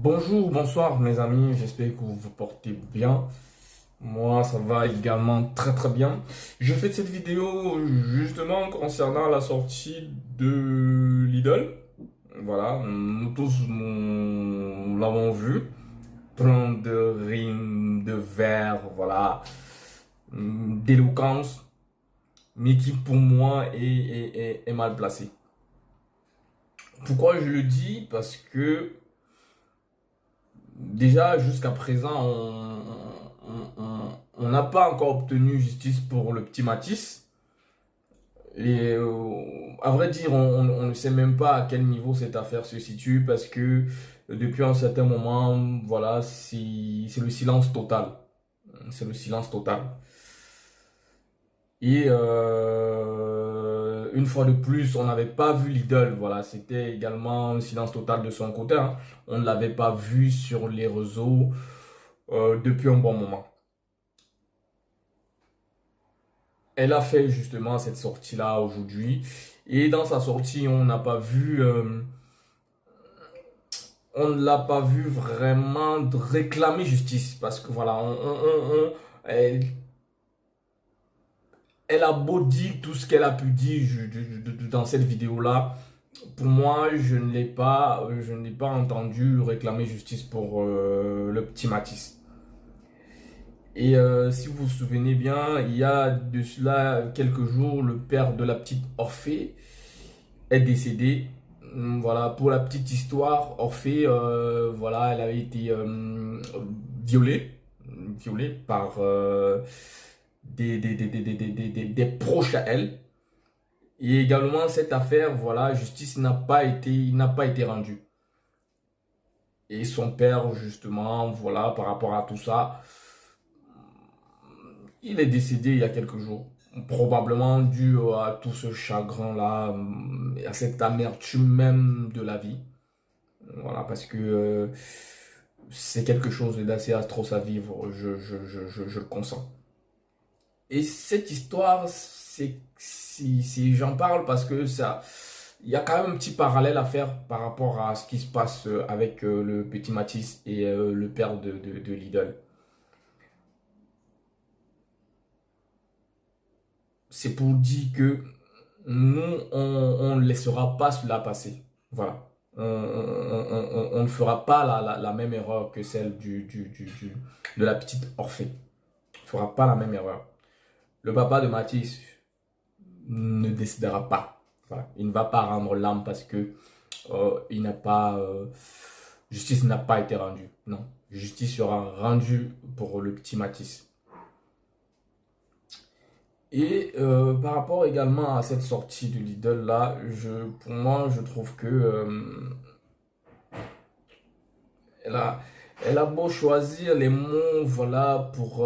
Bonjour, bonsoir mes amis, j'espère que vous vous portez bien. Moi, ça va également très très bien. Je fais cette vidéo justement concernant la sortie de Lidl. Voilà, nous tous nous l'avons vu. Plein de rimes, de vers, voilà, d'éloquence, mais qui pour moi est mal placé. Pourquoi je le dis? Parce que déjà, jusqu'à présent, on n'a pas encore obtenu justice pour le petit Matisse. Et à vrai dire, on ne sait même pas à quel niveau cette affaire se situe parce que depuis un certain moment, voilà, c'est le silence total. C'est le silence total. Et une fois de plus, on n'avait pas vu Lidl. Voilà, c'était également un silence total de son côté, hein. On ne l'avait pas vu sur les réseaux depuis un bon moment. Elle a fait justement cette sortie-là aujourd'hui. Et dans sa sortie, on ne l'a pas vu vraiment réclamer justice. Parce que voilà, elle, elle a beau dire tout ce qu'elle a pu dire dans cette vidéo-là. Pour moi, je ne l'ai pas entendu réclamer justice pour le petit Matisse. Et si vous vous souvenez bien, il y a de cela quelques jours, le père de la petite Orphée est décédé. Voilà, pour la petite histoire, Orphée, voilà, elle avait été violée, violée par des proches à elle. Et également, cette affaire, voilà, justice n'a pas été rendue. Et son père, justement, voilà, par rapport à tout ça, il est décédé il y a quelques jours. Probablement dû à tout ce chagrin-là, à cette amertume même de la vie. Voilà, parce que c'est quelque chose d'assez atroce à vivre, je le consens. Et cette histoire, j'en parle parce que ça, il y a quand même un petit parallèle à faire par rapport à ce qui se passe avec le petit Matisse et le père de Lidl. C'est pour dire que nous, on ne laissera pas cela passer. Voilà. On ne fera pas la même erreur que celle de la petite Orphée. On ne fera pas la même erreur. Le papa de Mathis ne décidera pas. Voilà. Il ne va pas rendre l'âme parce que il n'a pas, justice n'a pas été rendue. Non. Justice sera rendue pour le petit Mathis. Et par rapport également à cette sortie de Lidl là, pour moi, je trouve que elle a, elle a beau choisir les mots, voilà, pour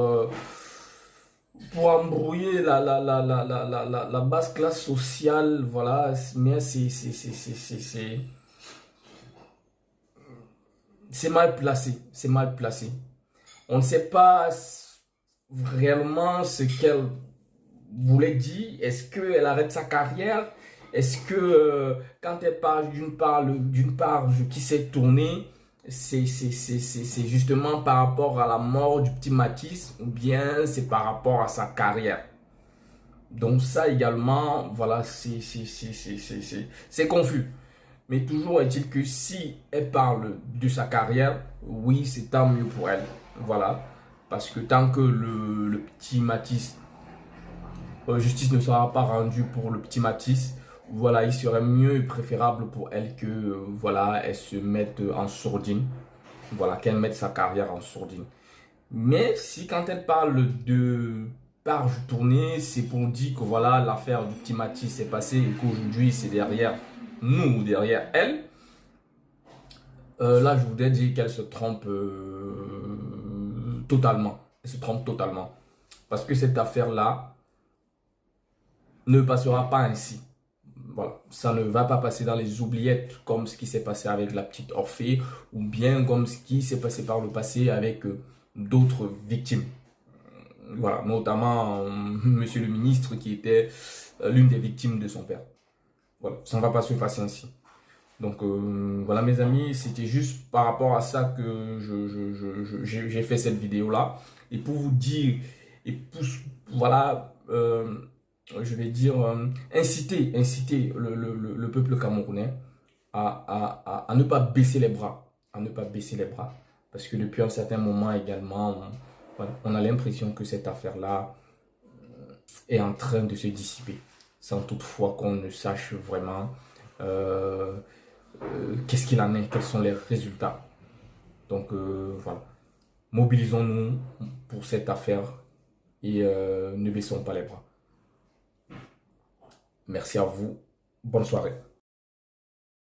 embrouiller la basse classe sociale, voilà, mais c'est mal placé, c'est mal placé. On ne sait pas réellement ce qu'elle voulait dire. Est-ce qu'elle arrête sa carrière? Est-ce que quand elle parle d'une part qui s'est tournée, c'est justement par rapport à la mort du petit Matisse ou bien c'est par rapport à sa carrière? Donc ça également, voilà, c'est confus. Mais toujours est-il que si elle parle de sa carrière, oui, c'est tant mieux pour elle. Voilà. Parce que tant que le petit Matisse justice ne sera pas rendue pour le petit Matisse, voilà, il serait mieux et préférable pour elle que voilà, elle se mette en sourdine, voilà, qu'elle mette sa carrière en sourdine. Mais si quand elle parle de page tournée, c'est pour dire que voilà, l'affaire du petit Matisse s'est passée et qu'aujourd'hui c'est derrière nous, derrière elle, là je voudrais dire qu'elle se trompe totalement. Elle se trompe totalement. Parce que cette affaire-là, ne passera pas ainsi. Voilà, ça ne va pas passer dans les oubliettes comme ce qui s'est passé avec la petite Orphée ou bien comme ce qui s'est passé par le passé avec d'autres victimes. Voilà, notamment Monsieur le ministre qui était l'une des victimes de son père. Voilà, ça ne va pas se passer ainsi. Donc voilà mes amis, c'était juste par rapport à ça que j'ai fait cette vidéo là. Et pour vous dire, et pour, voilà, je vais dire, inciter le peuple camerounais à ne pas baisser les bras, à ne pas baisser les bras. Parce que depuis un certain moment également, voilà, on a l'impression que cette affaire-là est en train de se dissiper, sans toutefois qu'on ne sache vraiment qu'est-ce qu'il en est, quels sont les résultats. Donc voilà, mobilisons-nous pour cette affaire et ne baissons pas les bras. Merci à vous, bonne soirée.